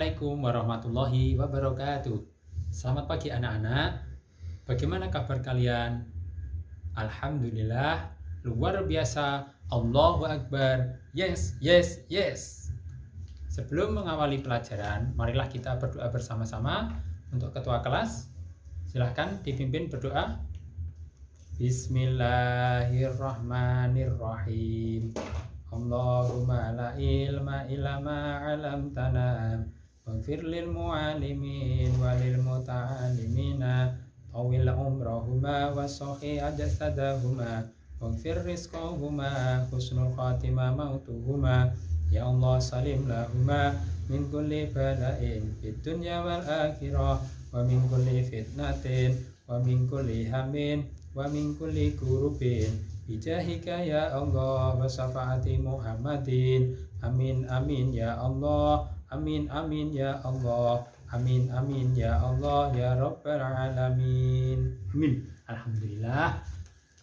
Assalamualaikum warahmatullahi wabarakatuh. Selamat pagi anak-anak. Bagaimana kabar kalian? Alhamdulillah, luar biasa. Allahu Akbar. Yes, yes, yes. Sebelum mengawali pelajaran, marilah kita berdoa bersama-sama untuk ketua kelas. Silahkan dipimpin berdoa. Bismillahirrahmanirrahim. Allahumma la ilma illa ma 'allamtana. Waghfir lil mu'allimin walil muta'allimina tawil umrahuma wa sahih jasadahuma waghfir rizqahuma husnul khatimah mautuhuma ya Allah salim lahuma min kulli bala'in fid dunya wal akhirah wa min kulli fitnatin wa min kulli hamin wa min kulli kurubin bijahika ya Allah wa syafaati Muhammadin amin amin ya Allah. Amin amin ya Allah. Amin amin ya Allah ya Rabbal alamin. Amin. Alhamdulillah.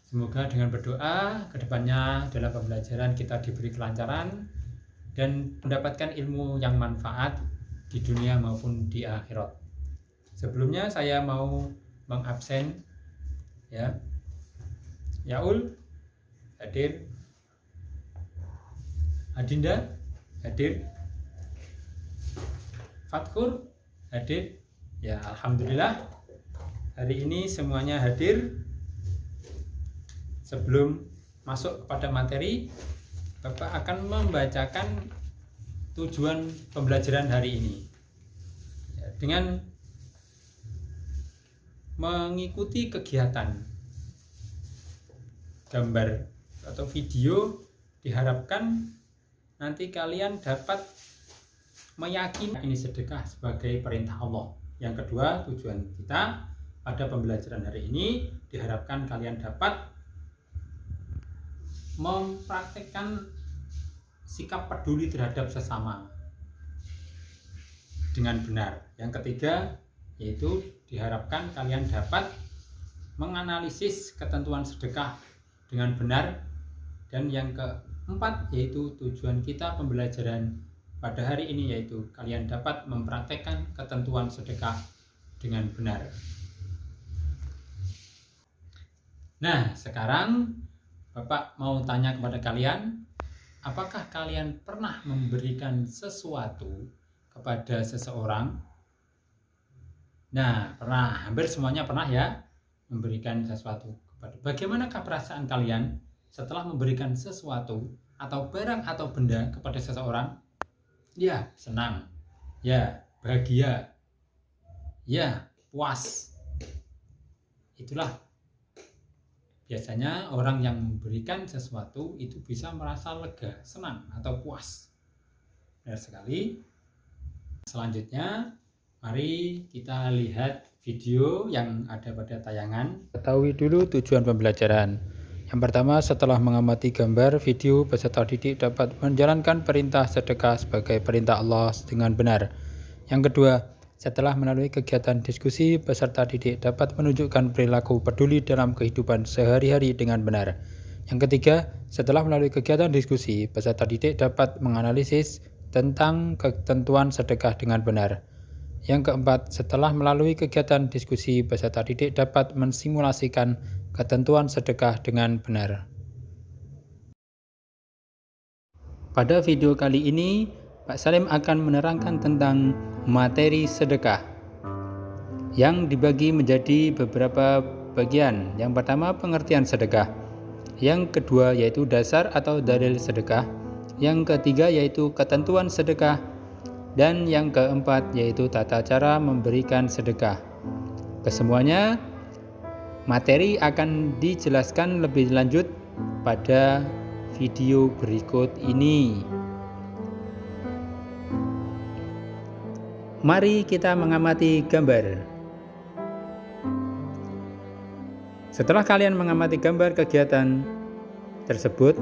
Semoga dengan berdoa kedepannya dalam pembelajaran kita diberi kelancaran dan mendapatkan ilmu yang manfaat di dunia maupun di akhirat. Sebelumnya saya mau mengabsen ya. Yaul hadir. Adinda hadir. Fatkur hadir. Ya, alhamdulillah hari ini semuanya hadir. Sebelum masuk kepada materi, Bapak akan membacakan tujuan pembelajaran hari ini ya, dengan mengikuti kegiatan gambar atau video. Diharapkan nanti kalian dapat meyakini sedekah sebagai perintah Allah. Yang kedua, tujuan kita pada pembelajaran hari ini diharapkan kalian dapat mempraktikkan sikap peduli terhadap sesama dengan benar. Yang ketiga, yaitu diharapkan kalian dapat menganalisis ketentuan sedekah dengan benar. Dan yang keempat, yaitu tujuan kita pembelajaran pada hari ini, yaitu kalian dapat mempraktekkan ketentuan sedekah dengan benar. Nah, sekarang Bapak mau tanya kepada kalian, apakah kalian pernah memberikan sesuatu kepada seseorang? Nah, pernah, hampir semuanya pernah ya memberikan sesuatu kepada. Bagaimanakah perasaan kalian setelah memberikan sesuatu atau barang atau benda kepada seseorang? Ya, senang. Ya, bahagia. Ya, puas. Itulah biasanya orang yang memberikan sesuatu itu bisa merasa lega, senang, atau puas. Benar sekali. Selanjutnya, mari kita lihat video yang ada pada tayangan. Ketahui dulu tujuan pembelajaran. Yang pertama, setelah mengamati gambar, video, peserta didik dapat menjalankan perintah sedekah sebagai perintah Allah dengan benar. Yang kedua, setelah melalui kegiatan diskusi, peserta didik dapat menunjukkan perilaku peduli dalam kehidupan sehari-hari dengan benar. Yang ketiga, setelah melalui kegiatan diskusi, peserta didik dapat menganalisis tentang ketentuan sedekah dengan benar. Yang keempat, setelah melalui kegiatan diskusi, peserta didik dapat mensimulasikan ketentuan sedekah dengan benar. Pada video kali ini, Pak Salim akan menerangkan tentang materi sedekah yang dibagi menjadi beberapa bagian. Yang pertama, pengertian sedekah. Yang kedua, yaitu dasar atau dalil sedekah. Yang ketiga, yaitu ketentuan sedekah. Dan yang keempat, yaitu tata cara memberikan sedekah. Kesemuanya materi akan dijelaskan lebih lanjut pada video berikut ini. Mari kita mengamati gambar. Setelah kalian mengamati gambar kegiatan tersebut,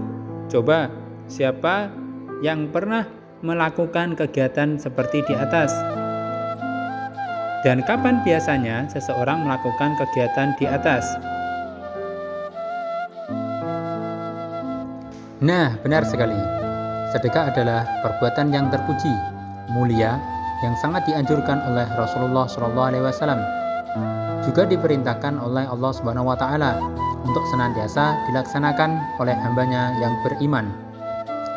coba siapa yang pernah melakukan kegiatan seperti di atas? Dan kapan biasanya seseorang melakukan kegiatan di atas? Nah, benar sekali. Sedekah adalah perbuatan yang terpuji, mulia, yang sangat dianjurkan oleh Rasulullah SAW. Juga diperintahkan oleh Allah Subhanahu wa Ta'ala untuk senantiasa dilaksanakan oleh hambanya yang beriman.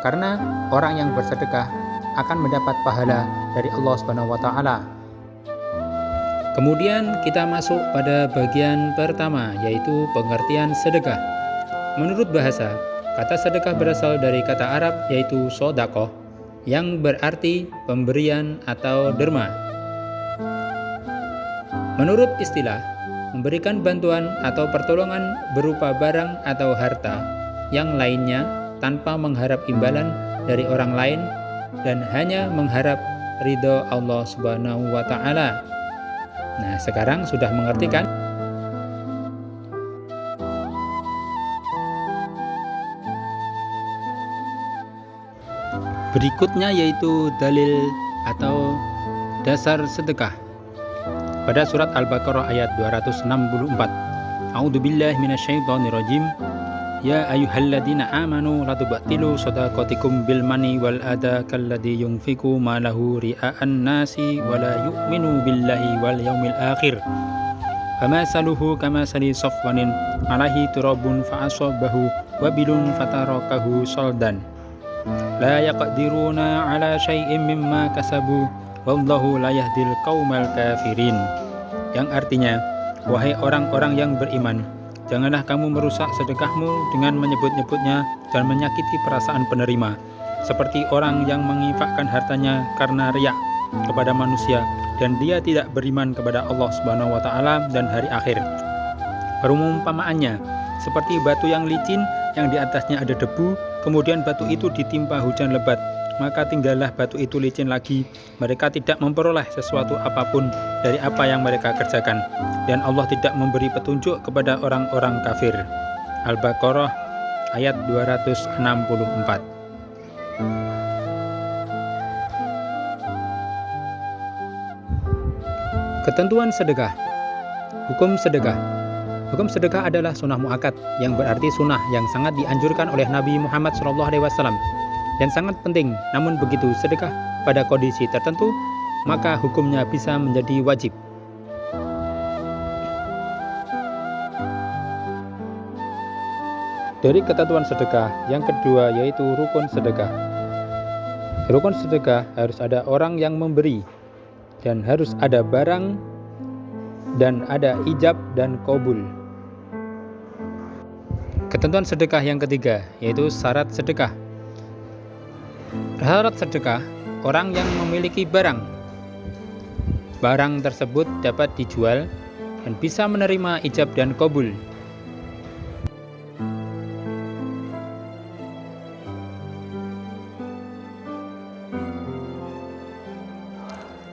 Karena orang yang bersedekah akan mendapat pahala dari Allah Subhanahu wa Ta'ala. Kemudian kita masuk pada bagian pertama, yaitu pengertian sedekah. Menurut bahasa, kata sedekah berasal dari kata Arab yaitu sodakoh, yang berarti pemberian atau derma. Menurut istilah, memberikan bantuan atau pertolongan berupa barang atau harta yang lainnya tanpa mengharap imbalan dari orang lain dan hanya mengharap ridho Allah Subhanahu wa Ta'ala. Nah, sekarang sudah mengerti kan? Berikutnya yaitu dalil atau dasar sedekah. Pada surat Al-Baqarah ayat 264. A'udzubillahi minasyaitonirrajim. Ya ayyuhalladzina amanu la tubtilu shadaqatikum bil manni wal adha kalladzi yunfiqu malahu ria'an nasi wa la yu'minu billahi wal yaumil akhir. Famasaluhu kamasali safwanin alaihi turabun fa'asabahu wabilun fatarakahu saldan. La yaqdiruna ala syai'in mimma kasabu wallahu la yahdil qaumal kafirin. Yang artinya, wahai orang-orang yang beriman, janganlah kamu merusak sedekahmu dengan menyebut-nyebutnya dan menyakiti perasaan penerima, seperti orang yang menginfakkan hartanya karena riya kepada manusia dan dia tidak beriman kepada Allah Subhanahu wa Ta'ala dan hari akhir. Perumpamaannya seperti batu yang licin yang di atasnya ada debu, kemudian batu itu ditimpa hujan lebat, maka tinggallah batu itu licin lagi. Mereka tidak memperoleh sesuatu apapun dari apa yang mereka kerjakan, dan Allah tidak memberi petunjuk kepada orang-orang kafir. Al-Baqarah ayat 264. Ketentuan sedekah. Hukum sedekah. Hukum sedekah adalah sunnah muakkad, yang berarti sunnah yang sangat dianjurkan oleh Nabi Muhammad SAW dan sangat penting. Namun begitu sedekah pada kondisi tertentu, maka hukumnya bisa menjadi wajib. Dari ketentuan sedekah yang kedua yaitu rukun sedekah. Rukun sedekah harus ada orang yang memberi, dan harus ada barang, dan ada ijab dan qabul. Ketentuan sedekah yang ketiga yaitu syarat sedekah. Syarat sedekah, orang yang memiliki barang. Barang tersebut dapat dijual dan bisa menerima ijab dan qabul.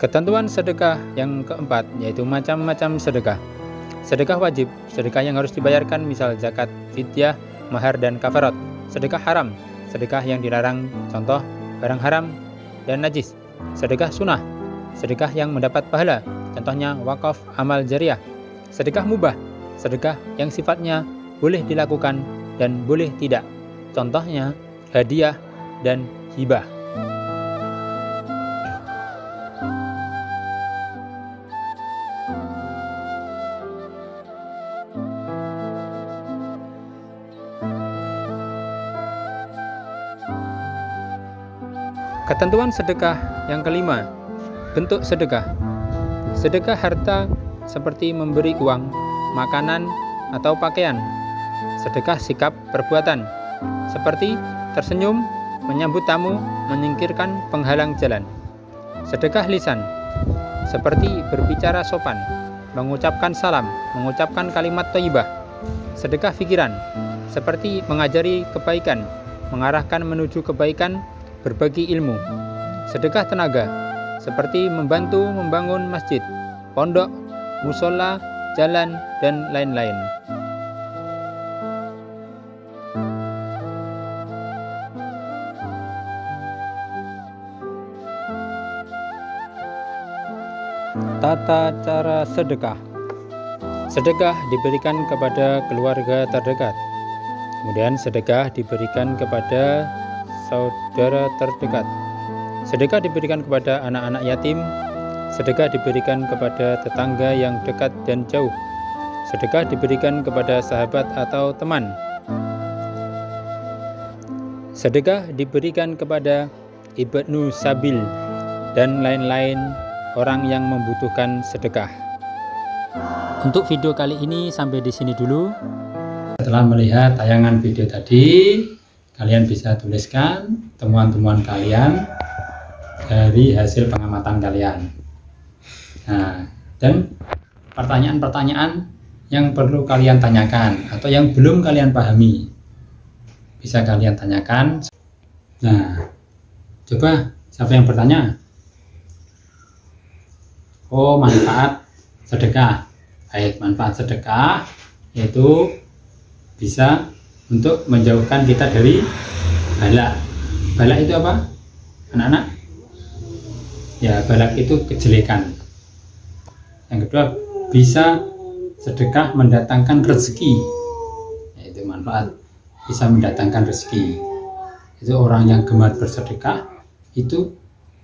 Ketentuan sedekah yang keempat yaitu macam-macam sedekah. Sedekah wajib, sedekah yang harus dibayarkan, misal zakat, fidyah, mahar, dan kafarat. Sedekah haram, sedekah yang dilarang, contoh barang haram dan najis. Sedekah sunnah, sedekah yang mendapat pahala, contohnya wakaf, amal jariah. Sedekah mubah, sedekah yang sifatnya boleh dilakukan dan boleh tidak, contohnya hadiah dan hibah. Ketentuan sedekah yang kelima, bentuk sedekah. Sedekah harta seperti memberi uang, makanan, atau pakaian. Sedekah sikap perbuatan seperti tersenyum, menyambut tamu, menyingkirkan penghalang jalan. Sedekah lisan seperti berbicara sopan, mengucapkan salam, mengucapkan kalimat thayyibah. Sedekah pikiran seperti mengajari kebaikan, mengarahkan menuju kebaikan, berbagi ilmu. Sedekah tenaga seperti membantu membangun masjid, pondok, musola, jalan, dan lain-lain. Tata cara sedekah. Sedekah diberikan kepada keluarga terdekat. Kemudian sedekah diberikan kepada saudara terdekat. Sedekah diberikan kepada anak-anak yatim. Sedekah diberikan kepada tetangga yang dekat dan jauh. Sedekah diberikan kepada sahabat atau teman. Sedekah diberikan kepada ibnu sabil dan lain-lain orang yang membutuhkan sedekah. Untuk video kali ini sampai di sini dulu. Setelah melihat tayangan video tadi, kalian bisa tuliskan temuan-temuan kalian dari hasil pengamatan kalian. Nah, dan pertanyaan-pertanyaan yang perlu kalian tanyakan atau yang belum kalian pahami bisa kalian tanyakan. Nah, coba siapa yang bertanya? Oh, manfaat sedekah. Baik, manfaat sedekah yaitu bisa untuk menjauhkan kita dari balak. Balak itu apa, anak-anak? Ya, balak itu kejelekan. Yang kedua, bisa sedekah mendatangkan rezeki. Itu manfaat, bisa mendatangkan rezeki. Itu orang yang gemar bersedekah, itu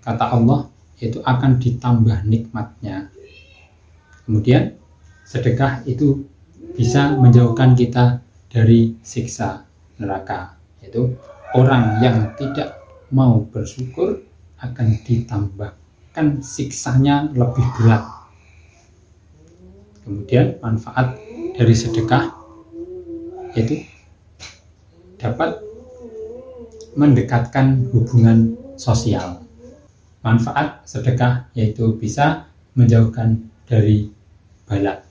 kata Allah, itu akan ditambah nikmatnya. Kemudian sedekah itu bisa menjauhkan kita dari siksa neraka. Itu orang yang tidak mau bersyukur akan ditambahkan siksanya lebih berat. Kemudian manfaat dari sedekah yaitu dapat mendekatkan hubungan sosial. Manfaat sedekah yaitu bisa menjauhkan dari balak.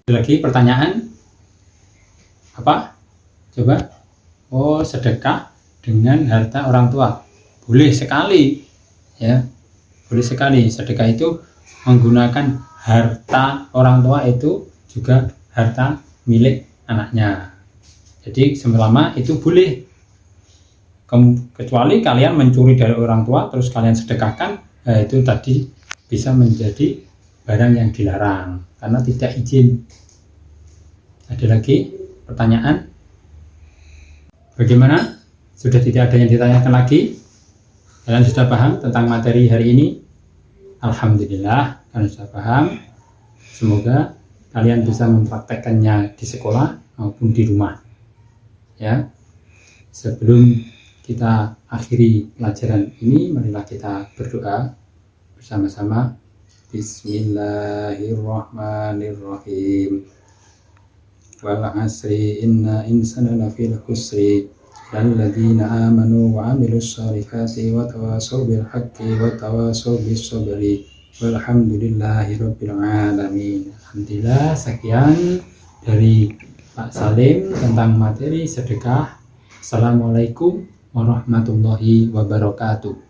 Lagi pertanyaan apa? Coba. Oh, sedekah dengan harta orang tua. Boleh sekali. Ya. Boleh sekali. Sedekah itu menggunakan harta orang tua, itu juga harta milik anaknya. Jadi selama itu boleh. Kecuali kalian mencuri dari orang tua terus kalian sedekahkan, itu tadi bisa menjadi barang yang dilarang karena tidak izin. Ada lagi pertanyaan? Bagaimana? Sudah tidak ada yang ditanyakan lagi? Kalian sudah paham tentang materi hari ini? Alhamdulillah, kalian sudah paham. Semoga kalian bisa mempraktekkannya di sekolah maupun di rumah. Ya. Sebelum kita akhiri pelajaran ini, marilah kita berdoa bersama-sama. Bismillahirrahmanirrahim. Wal 'asri inna insana lafil khusri alladzina amanu wa 'amilus shalihati wa tawassaw bil haqqi wa tawassaw bis sabri walhamdulillahi rabbil alamin. Alhamdulillah, sekian dari Pak Salim tentang materi sedekah. Assalamualaikum warahmatullahi wabarakatuh.